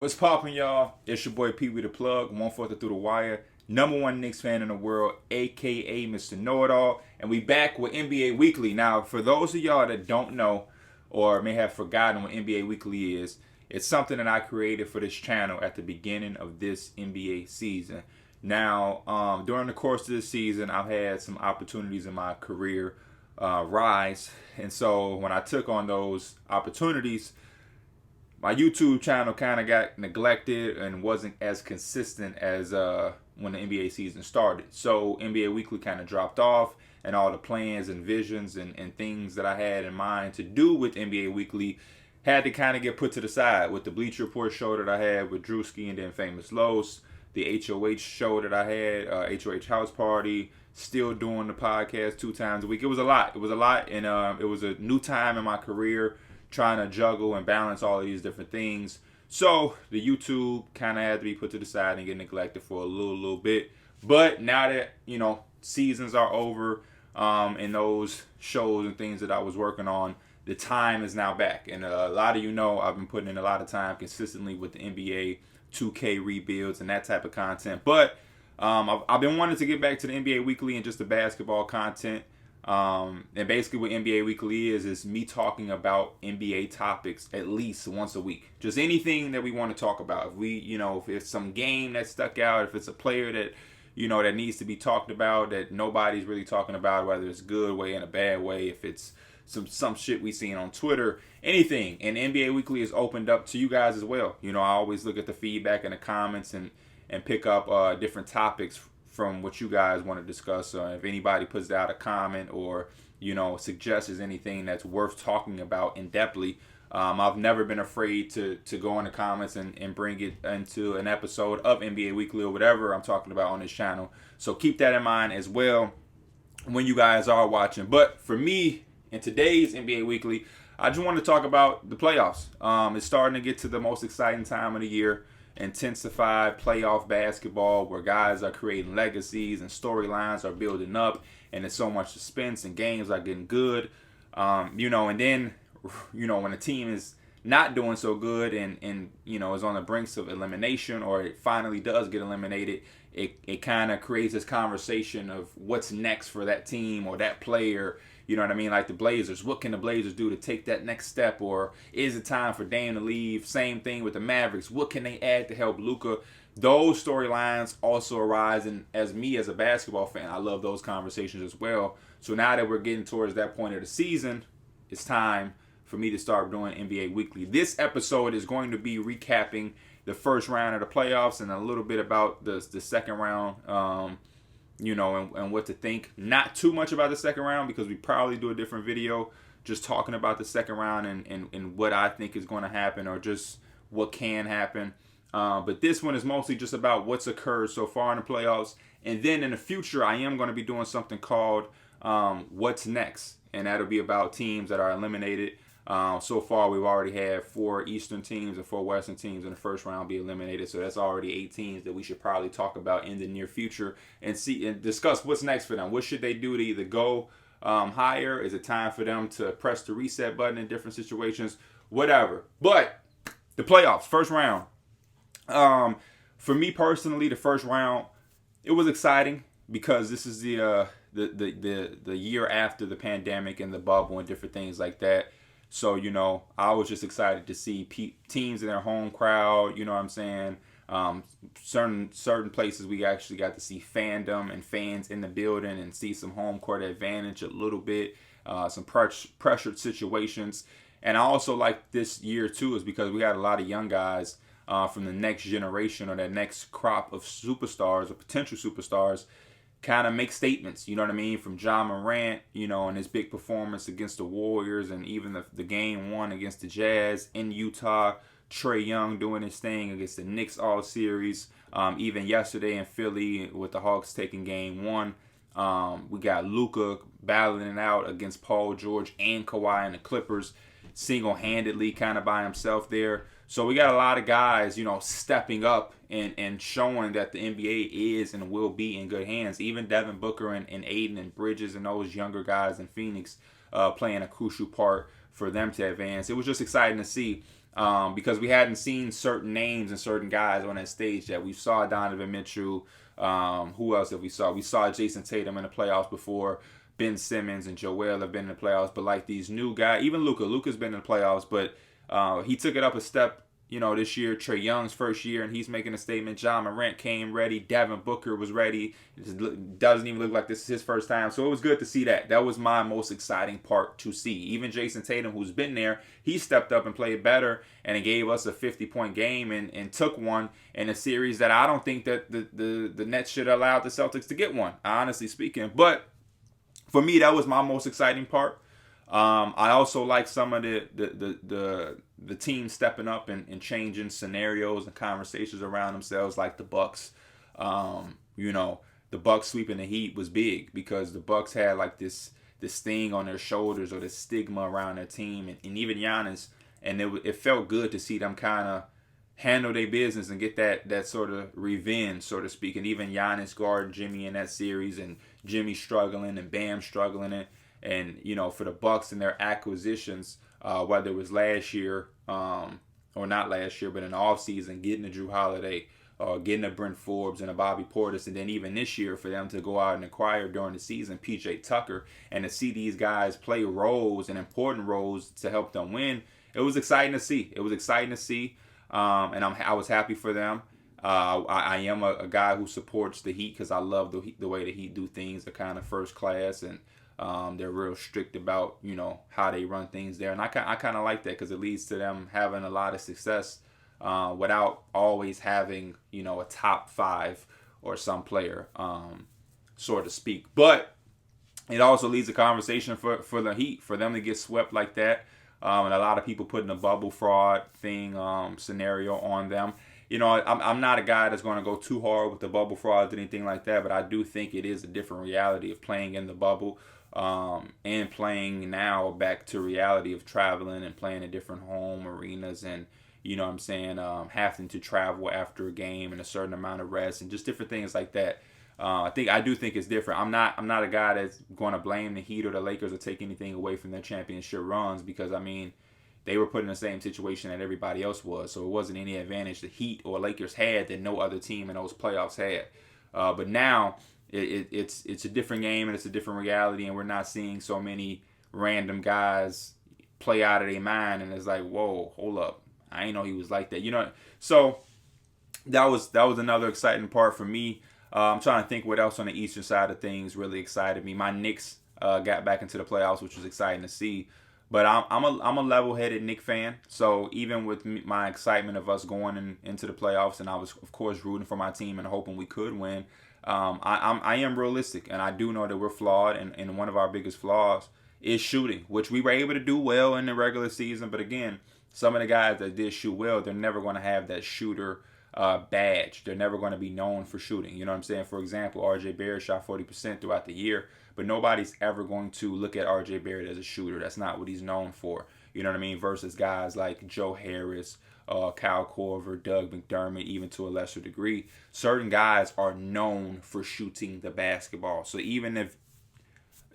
What's poppin', y'all? It's your boy Pee Wee the Plug, 1/4 through the wire, number one Knicks fan in the world, aka Mr. Know It All, and we back with NBA Weekly. Now, for those of y'all that don't know or may have forgotten what NBA Weekly is, it's something that I created for this channel at the beginning of this NBA season. Now, during the course of this season, I've had some opportunities in my career rise, and so when I took on those opportunities, my YouTube channel kind of got neglected and wasn't as consistent as when the NBA season started. So NBA Weekly kind of dropped off, and all the plans and visions and things that I had in mind to do with NBA Weekly had to kind of get put to the side with the Bleacher Report show that I had with Drewski and then Famous Los, the HOH show that I had, HOH House Party, still doing the podcast 2 times a week. It was a lot. It was a lot, and it was a new time in my career trying to juggle and balance all of these different things. So the YouTube kind of had to be put to the side and get neglected for a little bit. But now that, seasons are over, and those shows and things that I was working on, the time is now back. And a lot of I've been putting in a lot of time consistently with the NBA 2K rebuilds and that type of content. But I've been wanting to get back to the NBA Weekly and just the basketball content. And basically what NBA Weekly is me talking about NBA topics at least once a week. Just anything that we want to talk about. If it's some game that stuck out, if it's a player that, that needs to be talked about, that nobody's really talking about, whether it's good way and a bad way, if it's some shit we seen on Twitter, anything. And NBA Weekly is opened up to you guys as well. I always look at the feedback in the comments and pick up different topics from what you guys want to discuss. If anybody puts out a comment or suggests anything that's worth talking about in depthly, I've never been afraid to go in the comments and bring it into an episode of NBA Weekly or whatever I'm talking about on this channel. So keep that in mind as well when you guys are watching. But for me, in today's NBA Weekly, I just want to talk about the playoffs. It's starting to get to the most exciting time of the year. Intensified playoff basketball where guys are creating legacies and storylines are building up, and there's so much suspense and games are getting good. And then when a team is not doing so good and is on the brinks of elimination, or it finally does get eliminated, it kind of creates this conversation of what's next for that team or that player. You know what I mean? Like the Blazers. What can the Blazers do to take that next step? Or is it time for Dame to leave? Same thing with the Mavericks. What can they add to help Luka? Those storylines also arise. And as me, as a basketball fan, I love those conversations as well. So now that we're getting towards that point of the season, it's time for me to start doing NBA Weekly. This episode is going to be recapping the first round of the playoffs and a little bit about the second round. And what to think. Not too much about the second round because we probably do a different video just talking about the second round and what I think is going to happen or just what can happen. But this one is mostly just about what's occurred so far in the playoffs. And then in the future, I am going to be doing something called What's Next. And that'll be about teams that are eliminated. So far, we've already had 4 Eastern teams and 4 Western teams in the first round be eliminated. So that's already 8 teams that we should probably talk about in the near future and see and discuss what's next for them. What should they do to either go higher? Is it time for them to press the reset button in different situations? Whatever. But the playoffs, first round. For me personally, the first round, it was exciting because this is the year after the pandemic and the bubble and different things like that. So, I was just excited to see teams in their home crowd, you know what I'm saying? Certain places we actually got to see fandom and fans in the building and see some home court advantage a little bit, some pressured situations. And I also like this year, too, is because we had a lot of young guys from the next generation or that next crop of superstars or potential superstars kind of make statements, you know what I mean? From Ja Morant, and his big performance against the Warriors and even the game 1 against the Jazz in Utah. Trae Young doing his thing against the Knicks all series. Even yesterday in Philly with the Hawks taking game 1. We got Luka battling it out against Paul George and Kawhi and the Clippers single-handedly kind of by himself there. So we got a lot of guys, stepping up and showing that the NBA is and will be in good hands. Even Devin Booker and Aiden and Bridges and those younger guys in Phoenix playing a crucial part for them to advance. It was just exciting to see. because we hadn't seen certain names and certain guys on that stage that we saw Donovan Mitchell. Who else have we saw? We saw Jason Tatum in the playoffs before. Ben Simmons and Joel have been in the playoffs, but like these new guys, even Luka's been in the playoffs, but he took it up a step, this year. Trae Young's first year, and he's making a statement. John Morant came ready. Devin Booker was ready. It doesn't even look like this is his first time, so it was good to see that. That was my most exciting part to see. Even Jason Tatum, who's been there, he stepped up and played better, and it gave us a 50-point game and took one in a series that I don't think that the Nets should have allowed the Celtics to get one, honestly speaking. But for me, that was my most exciting part. I also like some of the team stepping up and changing scenarios and conversations around themselves, like the Bucks. The Bucks sweeping the Heat was big because the Bucks had like this thing on their shoulders or this stigma around their team, and even Giannis, and it felt good to see them kind of handle their business and get that sort of revenge, so to speak. And even Giannis guarding Jimmy in that series, and Jimmy struggling and Bam struggling, and for the Bucks and their acquisitions, whether it was last year or not last year, but in the offseason, getting a Drew Holiday, getting a Brent Forbes and a Bobby Portis, and then even this year for them to go out and acquire during the season PJ Tucker, and to see these guys play roles and important roles to help them win, it was exciting to see. And I was happy for them. I am a guy who supports the Heat because I love the way the Heat do things. They're kind of first class, and they're real strict about how they run things there. And I kind of like that because it leads to them having a lot of success without always having a top 5 or some player, so to speak. But it also leads to conversation for the Heat, for them to get swept like that. And a lot of people putting a bubble fraud thing scenario on them. I'm not a guy that's going to go too hard with the bubble frauds or anything like that, but I do think it is a different reality of playing in the bubble and playing now back to reality of traveling and playing in different home arenas, and having to travel after a game and a certain amount of rest and just different things like that. I do think it's different. I'm not a guy that's going to blame the Heat or the Lakers or take anything away from their championship runs, because they were put in the same situation that everybody else was, so it wasn't any advantage the Heat or Lakers had that no other team in those playoffs had. But now it's a different game and it's a different reality, and we're not seeing so many random guys play out of their mind, and it's like, whoa, hold up, I ain't know he was like that, So that was another exciting part for me. I'm trying to think what else on the Eastern side of things really excited me. My Knicks got back into the playoffs, which was exciting to see. But I'm a level-headed Knicks fan, so even with my excitement of us going into the playoffs, and I was of course rooting for my team and hoping we could win, I am realistic, and I do know that we're flawed, and one of our biggest flaws is shooting, which we were able to do well in the regular season. But again, some of the guys that did shoot well, they're never going to have that shooter badge. They're never going to be known for shooting. You know what I'm saying? For example, RJ Barrett shot 40% throughout the year, but nobody's ever going to look at RJ Barrett as a shooter. That's not what he's known for. You know what I mean? Versus guys like Joe Harris, Kyle Korver, Doug McDermott, even to a lesser degree. Certain guys are known for shooting the basketball. So even if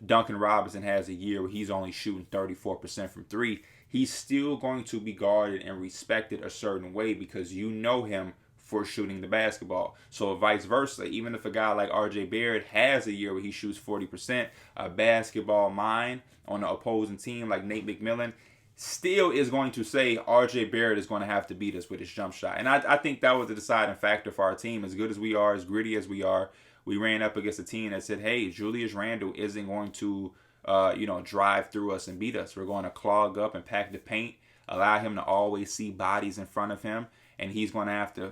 Duncan Robinson has a year where he's only shooting 34% from 3, he's still going to be guarded and respected a certain way because you know him for shooting the basketball. So vice versa, even if a guy like RJ Barrett has a year where he shoots 40%, a basketball mind on the opposing team like Nate McMillan still is going to say RJ Barrett is going to have to beat us with his jump shot. And I think that was the deciding factor for our team. As good as we are, as gritty as we are, we ran up against a team that said, hey, Julius Randle isn't going to drive through us and beat us. We're going to clog up and pack the paint, allow him to always see bodies in front of him, and he's going to have to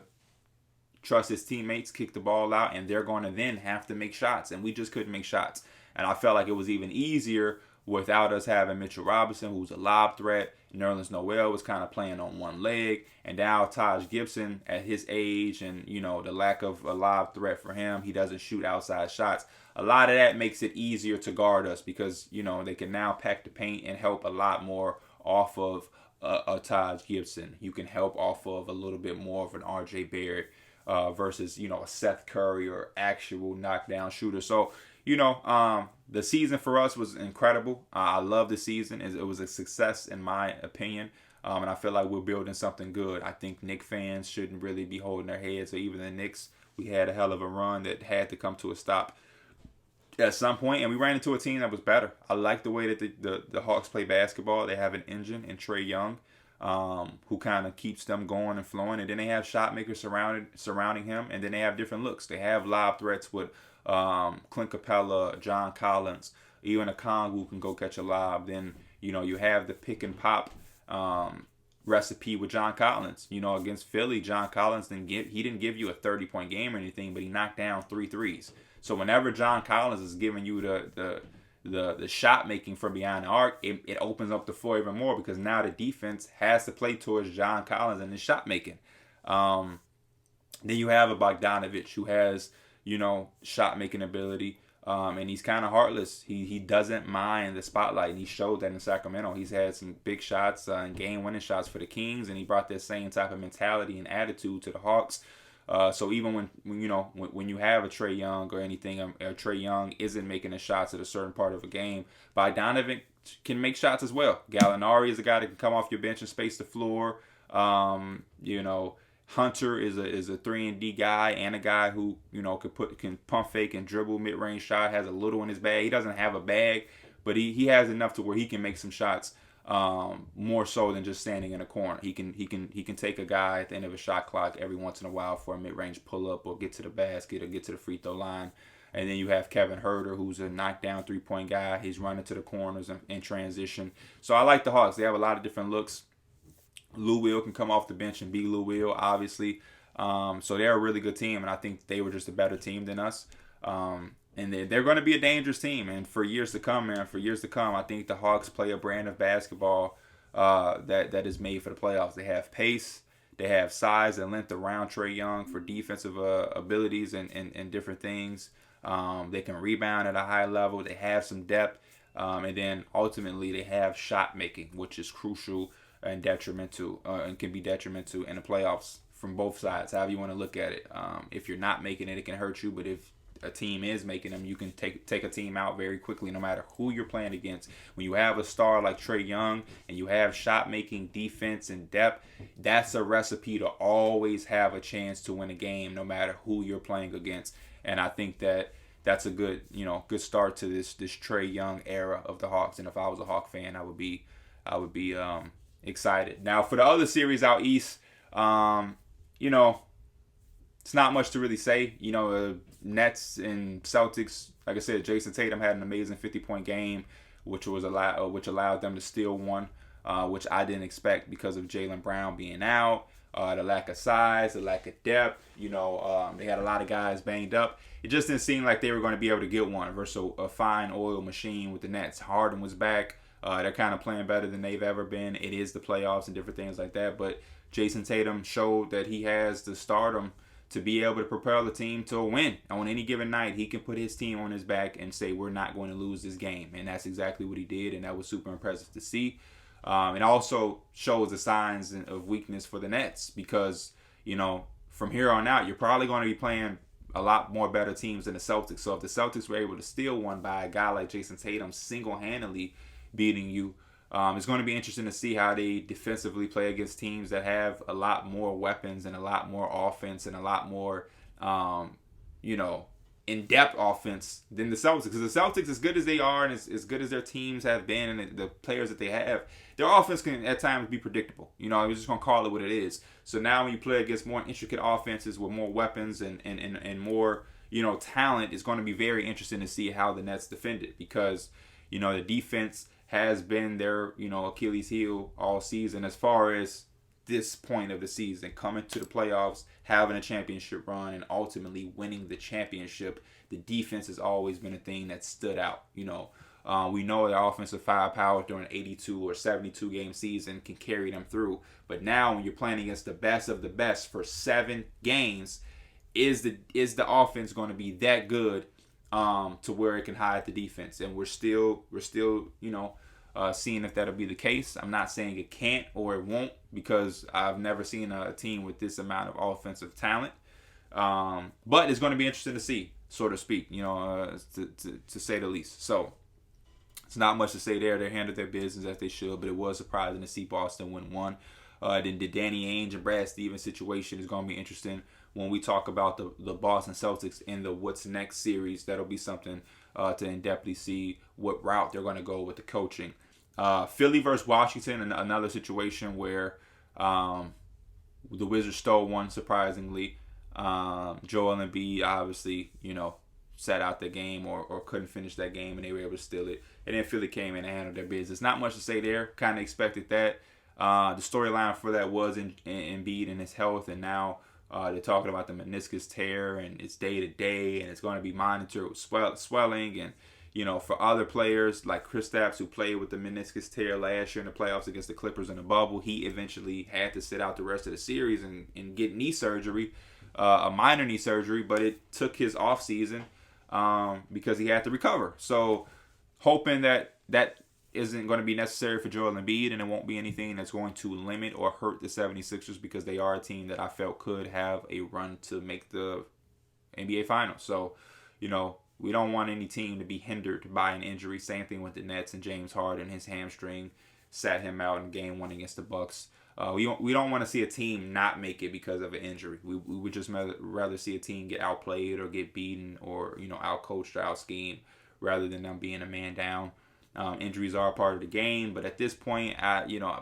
trust his teammates, kick the ball out, and they're going to then have to make shots. And we just couldn't make shots. And I felt like it was even easier without us having Mitchell Robinson, who's a lob threat. Nerlens Noel was kind of playing on one leg. And now Taj Gibson, at his age and, the lack of a lob threat for him, he doesn't shoot outside shots. A lot of that makes it easier to guard us because, they can now pack the paint and help a lot more off of a Taj Gibson. You can help off of a little bit more of an RJ Barrett versus, a Seth Curry or actual knockdown shooter. So, the season for us was incredible. I love the season. It was a success in my opinion. And I feel like we're building something good. I think Knicks fans shouldn't really be holding their heads, or even the Knicks. We had a hell of a run that had to come to a stop at some point, and we ran into a team that was better. I like the way that the Hawks play basketball. They have an engine in Trae Young, who kind of keeps them going and flowing, and then they have shot makers surrounding him, and then they have different looks. They have lob threats with Clint Capella, John Collins, even a Kong who can go catch a lob. Then you have the pick and pop recipe with John Collins. Against Philly, John Collins didn't give you a 30-point game or anything, but he knocked down 3 threes. So whenever John Collins is giving you the shot making from behind the arc, it opens up the floor even more, because now the defense has to play towards John Collins and his shot making. Then you have a Bogdanovich who has shot making ability, and he's kind of heartless. He doesn't mind the spotlight, and he showed that in Sacramento. He's had some big shots and game winning shots for the Kings, and he brought that same type of mentality and attitude to the Hawks. So even when you have a Trae Young or anything, Trae Young isn't making the shots at a certain part of a game, Bogdanovich can make shots as well. Gallinari is a guy that can come off your bench and space the floor. Hunter is a 3-and-D guy, and a guy who can pump fake and dribble mid-range shot, has a little in his bag. He doesn't have a bag, but he has enough to where he can make some shots. More so than just standing in a corner. He can take a guy at the end of a shot clock every once in a while for a mid-range pull-up, or get to the basket, or get to the free throw line. And then you have Kevin Huerter, who's a knockdown 3-point guy. He's running to the corners in transition. So I like the Hawks. They have a lot of different looks. Lou Will can come off the bench and be Lou Will, obviously. So they're a really good team, and I think they were just a better team than us. And they're going to be a dangerous team, and for years to come, I think the Hawks play a brand of basketball that is made for the playoffs. They have pace, they have size and length around Trae Young for defensive abilities and different things. They can rebound at a high level. They have some depth, and then ultimately they have shot making, which is crucial and detrimental, and can be detrimental in the playoffs from both sides, however you want to look at it. If you're not making it, it can hurt you, but if a team is making them, you can take a team out very quickly, no matter who you're playing against. When you have a star like Trae Young and you have shot making, defense, and depth, that's a recipe to always have a chance to win a game, no matter who you're playing against. And I think that's a good start to this Trae Young era of the Hawks. And if I was a Hawk fan, I would be excited. Now for the other series out east, it's not much to really say. Nets and Celtics, like I said, Jason Tatum had an amazing 50-point game, which allowed them to steal one, which I didn't expect because of Jaylen Brown being out, the lack of size, the lack of depth. They had a lot of guys banged up. It just didn't seem like they were going to be able to get one versus a fine oil machine with the Nets. Harden was back. They're kind of playing better than they've ever been. It is the playoffs and different things like that, but Jason Tatum showed that he has the stardom to be able to propel the team to a win. On any given night, he can put his team on his back and say, we're not going to lose this game. And that's exactly what he did, and that was super impressive to see. It also shows the signs of weakness for the Nets because, from here on out, you're probably going to be playing a lot more better teams than the Celtics. So if the Celtics were able to steal one by a guy like Jason Tatum single-handedly beating you, it's going to be interesting to see how they defensively play against teams that have a lot more weapons and a lot more offense and a lot more, in-depth offense than the Celtics. Because the Celtics, as good as they are and as good as their teams have been and the players that they have, their offense can at times be predictable. We're just going to call it what it is. So now when you play against more intricate offenses with more weapons and more, talent, it's going to be very interesting to see how the Nets defend it because, the defense has been their, Achilles heel all season as far as this point of the season, coming to the playoffs, having a championship run, and ultimately winning the championship. The defense has always been a thing that stood out. We know their offensive firepower during an 82 or 72 game season can carry them through. But now when you're playing against the best of the best for 7 games, is the offense going to be that good to where it can hide the defense? And we're still seeing if that'll be the case. I'm not saying it can't or it won't because I've never seen a team with this amount of offensive talent. But it's going to be interesting to see, so to speak, to say the least. So It's not much to say there. They handled their business as they should, but it was surprising to see Boston win one. Then the Danny Ainge and Brad Stevens situation is going to be interesting when we talk about the Boston Celtics in the What's Next series. That'll be something to in-depthly see what route they're going to go with the coaching. Philly versus Washington, another situation where the Wizards stole one, surprisingly. Joel Embiid obviously, sat out the game or couldn't finish that game, and they were able to steal it. And then Philly came in and handled their business. Not much to say there. Kind of expected that. The storyline for that was in Embiid and his health, and now they're talking about the meniscus tear, and it's day to day, and it's going to be monitored with swelling. And for other players like Kristaps, who played with the meniscus tear last year in the playoffs against the Clippers in the bubble, he eventually had to sit out the rest of the series and get knee surgery, a minor knee surgery, but it took his off season because he had to recover. So hoping that isn't going to be necessary for Joel Embiid, and it won't be anything that's going to limit or hurt the 76ers, because they are a team that I felt could have a run to make the NBA Finals. So, we don't want any team to be hindered by an injury. Same thing with the Nets and James Harden. His hamstring sat him out in Game 1 against the Bucks. We don't want to see a team not make it because of an injury. We would just rather see a team get outplayed or get beaten or outcoached or out-schemed rather than them being a man down. Injuries are a part of the game, but at this point,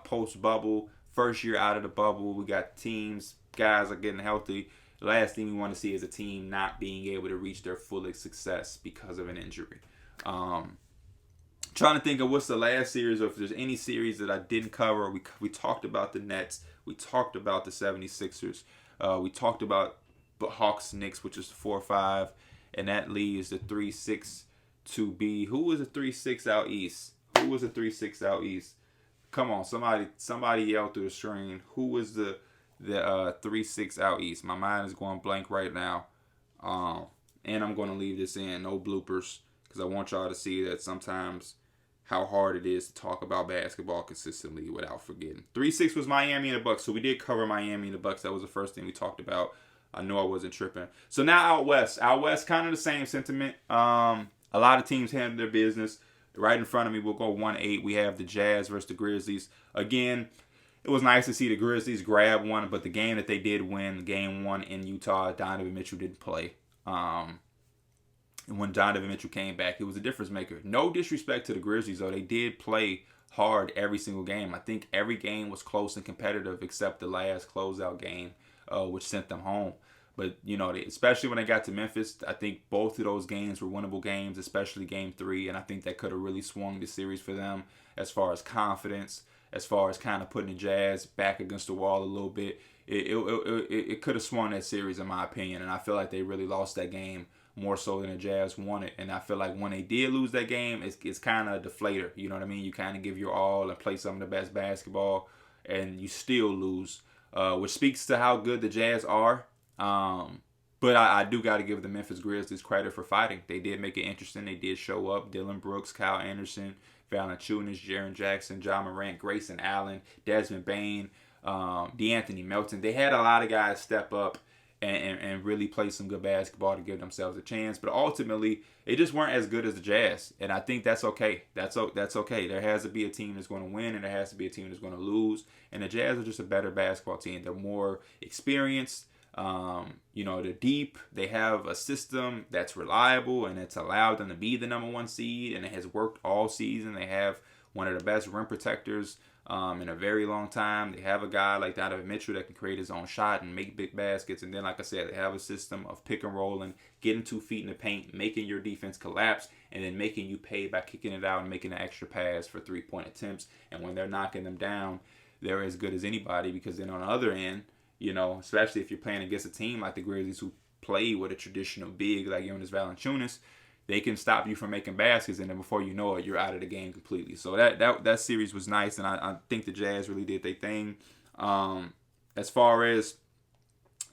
post-bubble, first year out of the bubble, we got teams, guys are getting healthy. The last thing we want to see is a team not being able to reach their fullest success because of an injury. Trying to think of what's the last series, or if there's any series that I didn't cover. We talked about the Nets. We talked about the 76ers. We talked about the Hawks Knicks, which is 4-5, and that leaves the 3-6 to be. Who was the 3-6 out east? Who was the 3-6 out east? Come on, somebody yell through the screen. Who was the 3-6 out east? My mind is going blank right now. And I'm going to leave this in, no bloopers, because I want y'all to see that sometimes how hard it is to talk about basketball consistently without forgetting. 3-6 was Miami and the Bucks, so we did cover Miami and the Bucks. That was the first thing we talked about. I know I wasn't tripping. So now out west, kind of the same sentiment. A lot of teams handle their business. Right in front of me, we'll go 1-8. We have the Jazz versus the Grizzlies. Again, it was nice to see the Grizzlies grab one, but the game that they did win, Game 1 in Utah, Donovan Mitchell didn't play. And when Donovan Mitchell came back, it was a difference maker. No disrespect to the Grizzlies, though. They did play hard every single game. I think every game was close and competitive except the last closeout game, which sent them home. But, especially when they got to Memphis, I think both of those games were winnable games, especially Game 3. And I think that could have really swung the series for them as far as confidence, as far as kind of putting the Jazz back against the wall a little bit. It could have swung that series, in my opinion. And I feel like they really lost that game more so than the Jazz won it. And I feel like when they did lose that game, it's kind of a deflator. You know what I mean? You kind of give your all and play some of the best basketball, and you still lose, which speaks to how good the Jazz are. But I do got to give the Memphis Grizzlies credit for fighting. They did make it interesting. They did show up. Dylan Brooks, Kyle Anderson, Valanciunas, Jaren Jackson, John Morant, Grayson Allen, Desmond Bane, DeAnthony Melton. They had a lot of guys step up and really play some good basketball to give themselves a chance. But ultimately, they just weren't as good as the Jazz. And I think that's okay. That's okay. There has to be a team that's going to win, and there has to be a team that's going to lose. And the Jazz are just a better basketball team. They're more experienced. They're deep. They have a system that's reliable, and it's allowed them to be the number 1 seed, and it has worked all season. They have one of the best rim protectors in a very long time. They have a guy like Donovan Mitchell that can create his own shot and make big baskets. And then, like I said, they have a system of pick and rolling, getting 2 feet in the paint, making your defense collapse, and then making you pay by kicking it out and making an extra pass for 3-point attempts. And when they're knocking them down, they're as good as anybody, because then on the other end, especially if you're playing against a team like the Grizzlies who play with a traditional big like Jonas Valanciunas, they can stop you from making baskets, and then before you know it, you're out of the game completely. So that series was nice, and I think the Jazz really did their thing. As far as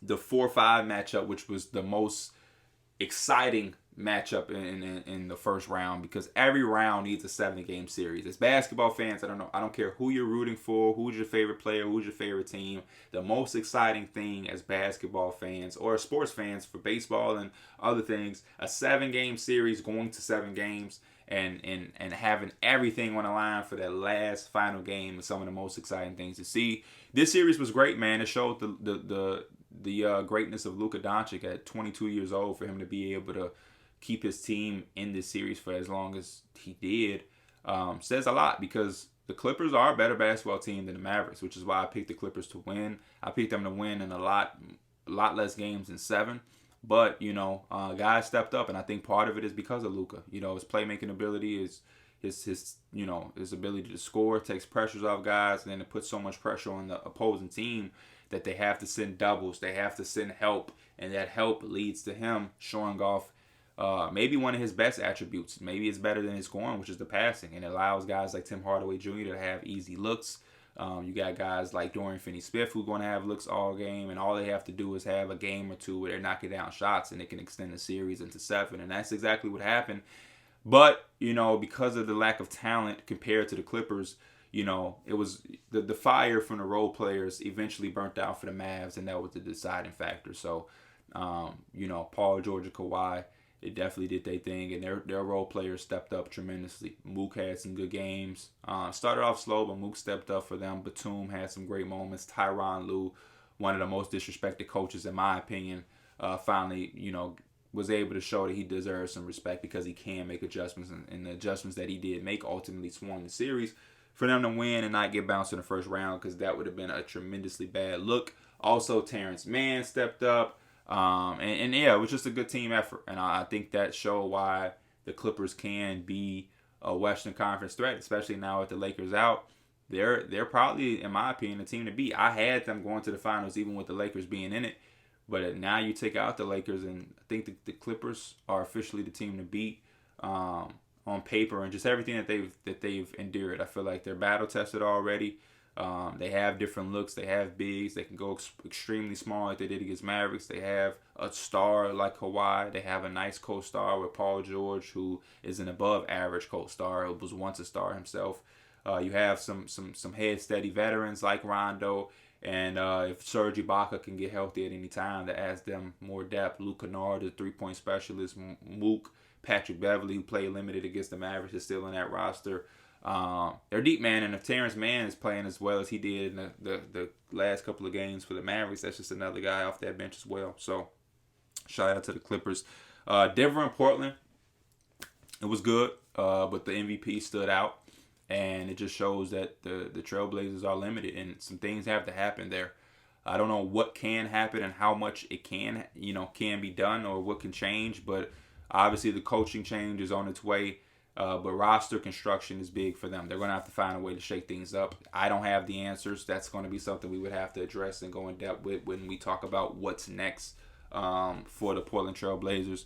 the 4-5 matchup, which was the most exciting matchup in the first round, because every round needs a 7-game series. As basketball fans, I don't care who you're rooting for, who's your favorite player, who's your favorite team. The most exciting thing as basketball fans or sports fans for baseball and other things, a 7-game series going to 7 games, and having everything on the line for that last final game is some of the most exciting things to see. This series was great, man. It showed the greatness of Luka Doncic at 22 years old, for him to be able to keep his team in this series for as long as he did. Says a lot, because the Clippers are a better basketball team than the Mavericks, which is why I picked the Clippers to win. I picked them to win in a lot less games than 7. But, guys stepped up, and I think part of it is because of Luka. His playmaking ability, his ability to score, takes pressures off guys, and then it puts so much pressure on the opposing team that they have to send doubles, they have to send help, and that help leads to him showing off maybe one of his best attributes. Maybe it's better than his scoring, which is the passing, and it allows guys like Tim Hardaway Jr. to have easy looks. You got guys like Dorian Finney-Smith who are going to have looks all game, and all they have to do is have a game or two where they're knocking down shots, and they can extend the series into 7, and that's exactly what happened. But, because of the lack of talent compared to the Clippers, it was the fire from the role players eventually burnt out for the Mavs, and that was the deciding factor. So, Paul George and Kawhi, they definitely did their thing, and their role players stepped up tremendously. Mook had some good games. Started off slow, but Mook stepped up for them. Batum had some great moments. Tyronn Lue, one of the most disrespected coaches in my opinion, finally, was able to show that he deserves some respect because he can make adjustments, and the adjustments that he did make ultimately swung the series for them to win and not get bounced in the first round, because that would have been a tremendously bad look. Also, Terrence Mann stepped up. And yeah, it was just a good team effort, and I think that showed why the Clippers can be a Western Conference threat, especially now with the Lakers out. They're probably, in my opinion, the team to beat. I had them going to the finals even with the Lakers being in it, but now you take out the Lakers, and I think the Clippers are officially the team to beat on paper, and just everything that they've endured. I feel like they're battle tested already. They have different looks. They have bigs. They can go extremely small like they did against Mavericks. They have a star like Kawhi. They have a nice co-star with Paul George, who is an above-average co-star. Who was once a star himself. You have some head-steady veterans like Rondo. And if Serge Ibaka can get healthy at any time, that adds them more depth. Luke Kennard, the three-point specialist. Mook, Patrick Beverly, who played limited against the Mavericks, is still in that roster. They're deep, man, and if Terrence Mann is playing as well as he did in the last couple of games for the Mavericks, that's just another guy off that bench as well. So, shout out to the Clippers. Denver and Portland, it was good, but the MVP stood out, and it just shows that the Trailblazers are limited, and some things have to happen there. I don't know what can happen and how much it can be done or what can change, but obviously the coaching change is on its way. But roster construction is big for them. They're going to have to find a way to shake things up. I don't have the answers. That's going to be something we would have to address and go in depth with when we talk about what's next for the Portland Trail Blazers.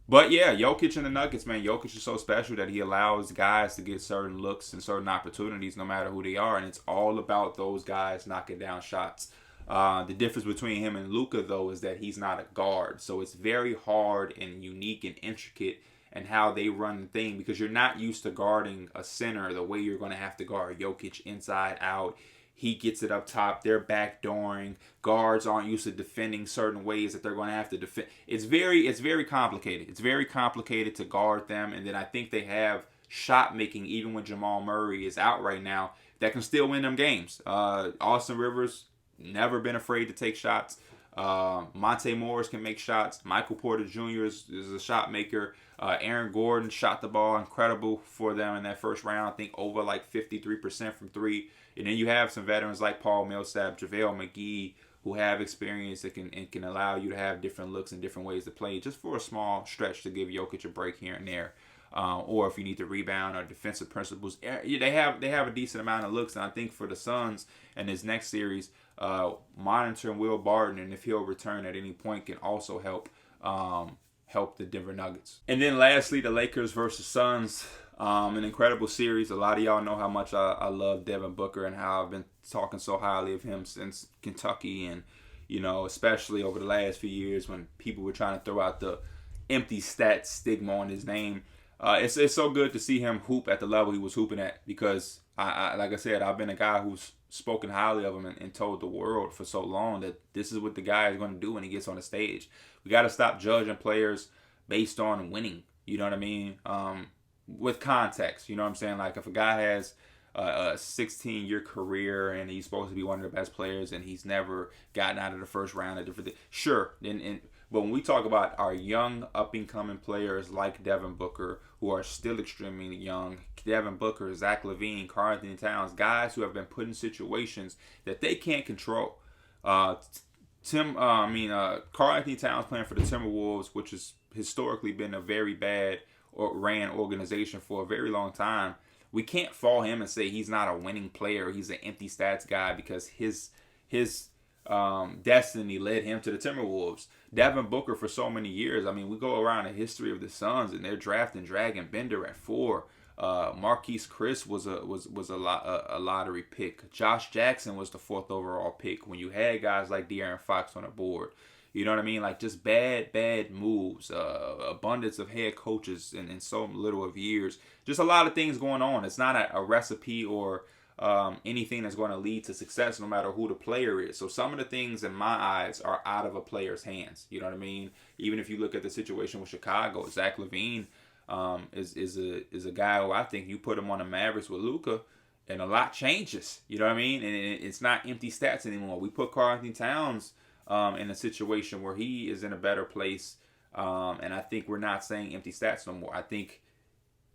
But yeah, Jokic and the Nuggets, man. Jokic is so special that he allows guys to get certain looks and certain opportunities no matter who they are. And it's all about those guys knocking down shots. The difference between him and Luka, though, is that he's not a guard. So it's very hard and unique and intricate and how they run the thing, because you're not used to guarding a center the way you're going to have to guard Jokic inside out. He gets it up top. They're backdooring. Guards aren't used to defending certain ways that they're going to have to defend. It's very complicated. It's very complicated to guard them. And then I think they have shot making, even when Jamal Murray is out right now, that can still win them games. Austin Rivers, never been afraid to take shots. Monte Morris can make shots. Michael Porter Jr. is a shot maker. Aaron Gordon shot the ball incredible for them in that first round. I think over like 53% from 3. And then you have some veterans like Paul Millsap, JaVale McGee, who have experience that can allow you to have different looks and different ways to play just for a small stretch to give Jokic a break here and there. Or if you need to rebound or defensive principles, they have a decent amount of looks. And I think for the Suns and this next series, monitoring Will Barton, and if he'll return at any point, can also help the Denver Nuggets. And then lastly, the Lakers versus Suns. An incredible series. A lot of y'all know how much I love Devin Booker and how I've been talking so highly of him since Kentucky, and especially over the last few years when people were trying to throw out the empty stats stigma on his name. It's so good to see him hoop at the level he was hooping at, because I like I said, I've been a guy who's spoken highly of him and told the world for so long that this is what the guy is going to do when he gets on the stage. We got to stop judging players based on winning. You know what I mean? with context. You know what I'm saying? Like if a guy has a 16-year career and he's supposed to be one of the best players and he's never gotten out of the first round of different things, sure. But when we talk about our young up-and-coming players like Devin Booker, who are still extremely young, Devin Booker, Zach LaVine, Karl-Anthony Towns, guys who have been put in situations that they can't control. Karl-Anthony Towns playing for the Timberwolves, which has historically been a very bad or ran organization for a very long time. We can't fault him and say he's not a winning player. He's an empty stats guy because his destiny led him to the Timberwolves. Devin Booker for so many years. I mean, we go around the history of the Suns and they're drafting Dragon Bender at 4. Marquise Chris was a lottery pick. Josh Jackson was the 4th overall pick when you had guys like De'Aaron Fox on the board. You know what I mean? Like just bad moves, abundance of head coaches in so little of years. Just a lot of things going on. It's not a recipe or anything that's going to lead to success no matter who the player is. So some of the things in my eyes are out of a player's hands. You know what I mean? Even if you look at the situation with Chicago, Zach LaVine is a guy who I think you put him on the Mavericks with Luka and a lot changes. You know what I mean? And it's not empty stats anymore. We put Karl-Anthony Towns in a situation where he is in a better place. And I think we're not saying empty stats no more. I think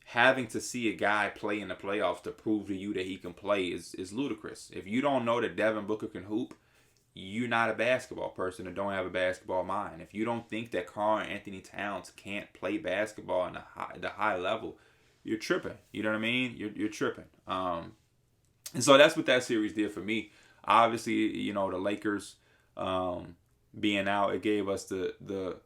having to see a guy play in the playoffs to prove to you that he can play is ludicrous. If you don't know that Devin Booker can hoop, you're not a basketball person and don't have a basketball mind. If you don't think that Karl-Anthony Towns can't play basketball on the high level, you're tripping. You know what I mean? You're tripping. And so that's what that series did for me. Obviously, you know, the Lakers being out, it gave us the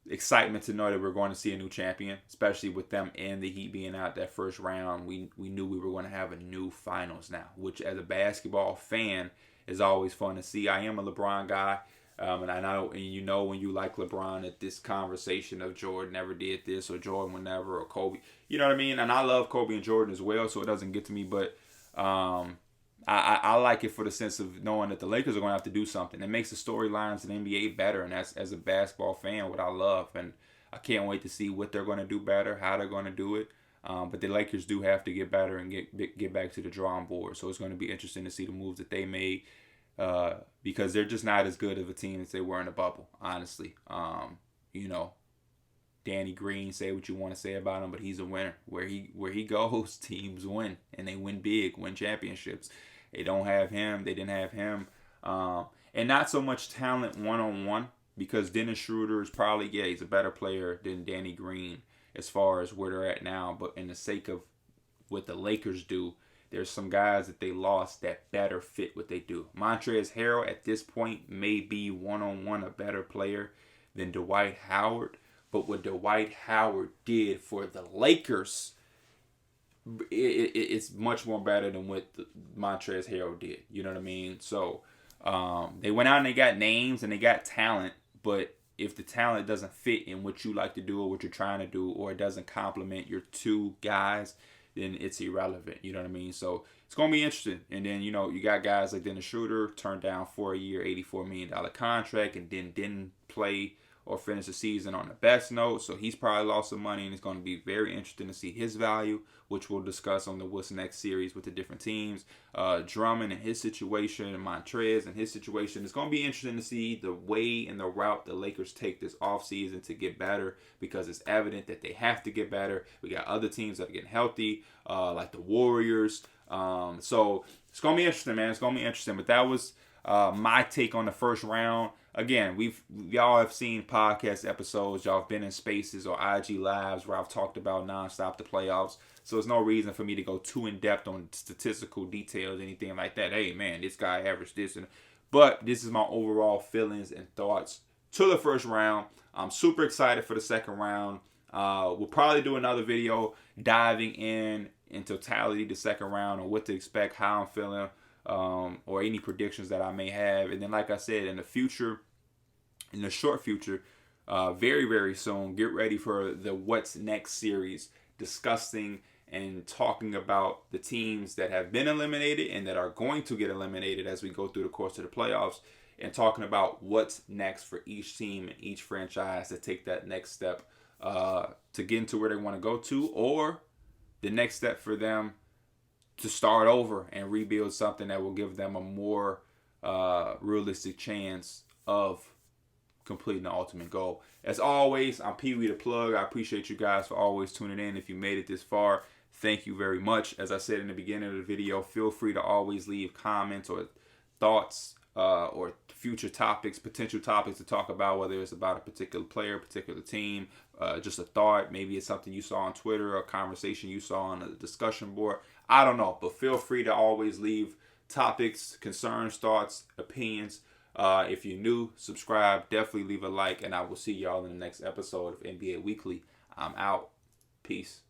excitement to know that we're going to see a new champion, especially with them and the Heat being out that first round. We knew we were going to have a new finals now, which as a basketball fan is always fun to see. I am a LeBron guy, and I know, and you know, when you like LeBron, that this conversation of Jordan never did this or Jordan would never or Kobe, you know what I mean? And I love Kobe and Jordan as well, so it doesn't get to me, but I like it for the sense of knowing that the Lakers are going to have to do something. It makes the storylines in the NBA better, and that's, as a basketball fan, what I love. And I can't wait to see what they're going to do better, how they're going to do it. But the Lakers do have to get better and get back to the drawing board. So it's going to be interesting to see the moves that they made because they're just not as good of a team as they were in the bubble, honestly. You know, Danny Green, say what you want to say about him, but he's a winner. Where he goes, teams win, and they win big, win championships. They don't have him. They didn't have him. And not so much talent one-on-one because Dennis Schroeder is probably, he's a better player than Danny Green as far as where they're at now. But in the sake of what the Lakers do, there's some guys that they lost that better fit what they do. Montrezl Harrell at this point may be one-on-one a better player than Dwight Howard. But what Dwight Howard did for the Lakers, it's much more better than what Montrezl Harrell did. You know what I mean? So they went out and they got names and they got talent. But if the talent doesn't fit in what you like to do or what you're trying to do, or it doesn't complement your two guys, then it's irrelevant. You know what I mean? So it's going to be interesting. And then, you know, you got guys like Dennis Schroeder turned down for a year, $84 million contract, and then didn't play or finish the season on the best note. So he's probably lost some money, and it's going to be very interesting to see his value, which we'll discuss on the What's Next series with the different teams. Drummond and his situation, and Montrez and his situation. It's going to be interesting to see the way and the route the Lakers take this offseason to get better, because it's evident that they have to get better. We got other teams that are getting healthy, like the Warriors. So it's going to be interesting, man. It's going to be interesting. But that was my take on the first round. Again, y'all have seen podcast episodes. Y'all have been in spaces or IG lives where I've talked about nonstop the playoffs. So there's no reason for me to go too in depth on statistical details, anything like that. Hey, man, this guy averaged this. But this is my overall feelings and thoughts to the first round. I'm super excited for the second round. We'll probably do another video diving in totality the second round and what to expect, how I'm feeling, or any predictions that I may have. And then, like I said, in the future, in the short future, very, very soon, get ready for the What's Next series, discussing and talking about the teams that have been eliminated and that are going to get eliminated as we go through the course of the playoffs, and talking about what's next for each team and each franchise to take that next step to get into where they want to go to, or the next step for them to start over and rebuild something that will give them a more realistic chance of completing the ultimate goal. As always, I'm Pee Wee the Plug. I appreciate you guys for always tuning in. If you made it this far, thank you very much. As I said in the beginning of the video, feel free to always leave comments or thoughts or future topics, potential topics to talk about, whether it's about a particular player, particular team, just a thought. Maybe it's something you saw on Twitter or a conversation you saw on a discussion board. I don't know, but feel free to always leave topics, concerns, thoughts, opinions. If you're new, subscribe, definitely leave a like, and I will see y'all in the next episode of NBA Weekly. I'm out. Peace.